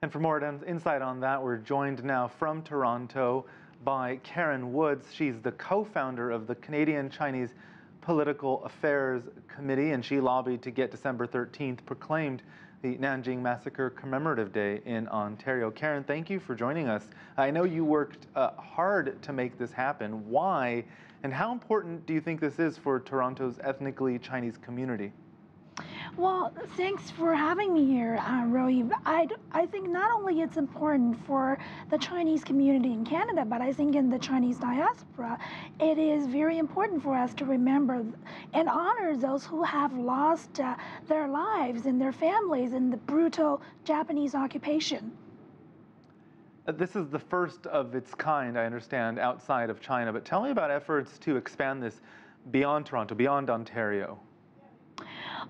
And for more insight on that, we're joined now from Toronto by Karen Woods. She's the co-founder of the Canadian-Chinese Political Affairs Committee, and she lobbied to get December 13th proclaimed the Nanjing Massacre Commemorative Day in Ontario. Karen, thank you for joining us. I know you worked hard to make this happen. Why, and how important do you think this is for Toronto's ethnically Chinese community? Well, thanks for having me here, Roee. I think not only it's important for the Chinese community in Canada, but I think in the Chinese diaspora, it is very important for us to remember and honor those who have lost their lives and their families in the brutal Japanese occupation. This is the first of its kind, I understand, outside of China, but tell me about efforts to expand this beyond Toronto, beyond Ontario.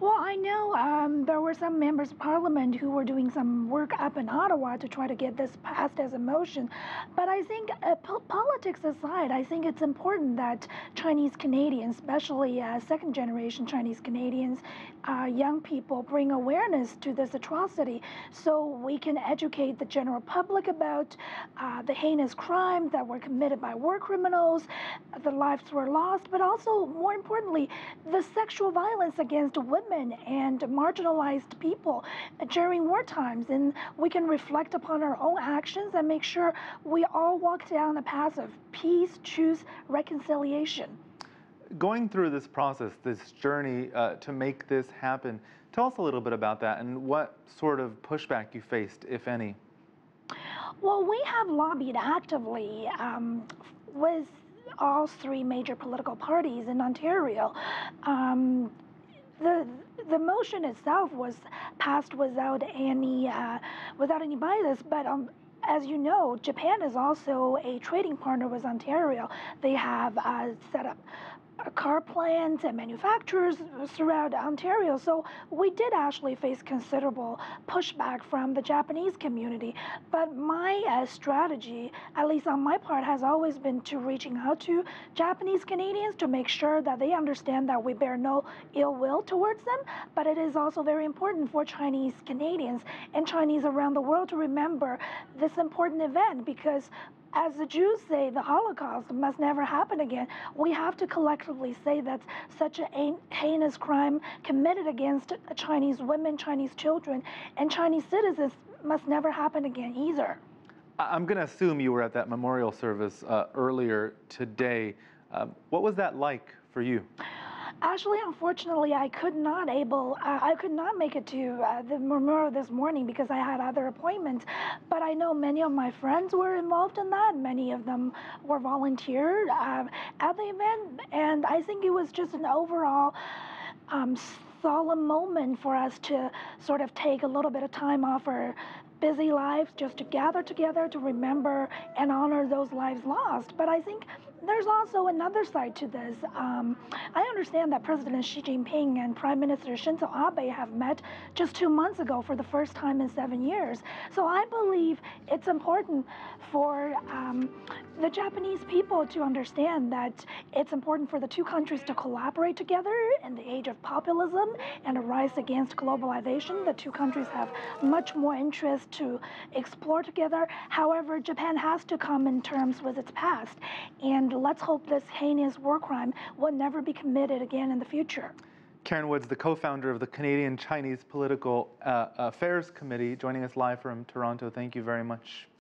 Well, I know there were some members of parliament who were doing some work up in Ottawa to try to get this passed as a motion. But I think, politics aside, I think it's important that Chinese Canadians, especially second-generation Chinese Canadians, young people, bring awareness to this atrocity so we can educate the general public about the heinous crimes that were committed by war criminals, the lives were lost, but also, more importantly, the sexual violence against women and marginalized people during war times. And we can reflect upon our own actions and make sure we all walk down the path of peace, truth, reconciliation. Going through this process, this journey to make this happen, tell us a little bit about that and what sort of pushback you faced, if any. Well, we have lobbied actively with all three major political parties in Ontario. The motion itself was passed without any bias, but as you know, Japan is also a trading partner with Ontario. They have set up car plants and manufacturers throughout Ontario. So we did actually face considerable pushback from the Japanese community. But my strategy, at least on my part, has always been to reaching out to Japanese Canadians to make sure that they understand that we bear no ill will towards them. But it is also very important for Chinese Canadians and Chinese around the world to remember this important event, because as the Jews say, the Holocaust must never happen again. We have to collectively say that such a heinous crime committed against Chinese women, Chinese children, and Chinese citizens must never happen again either. I'm going to assume you were at that memorial service earlier today. What was that like for you? Actually, unfortunately, I could not make it to the memorial this morning because I had other appointments. But I know many of my friends were involved in that. Many of them were volunteered at the event, and I think it was just an overall solemn moment for us to sort of take a little bit of time off our busy lives just to gather together to remember and honor those lives lost. But I think there's also another side to this. I understand that President Xi Jinping and Prime Minister Shinzo Abe have met just 2 months ago for the first time in 7 years. So I believe it's important for the Japanese people to understand that it's important for the two countries to collaborate together in the age of populism and a rise against globalization. The two countries have much more interest to explore together. However, Japan has to come in terms with its past, and let's hope this heinous war crime will never be committed again in the future. Karen Woods, the co-founder of the Canadian-Chinese Political Affairs Committee, joining us live from Toronto. Thank you very much.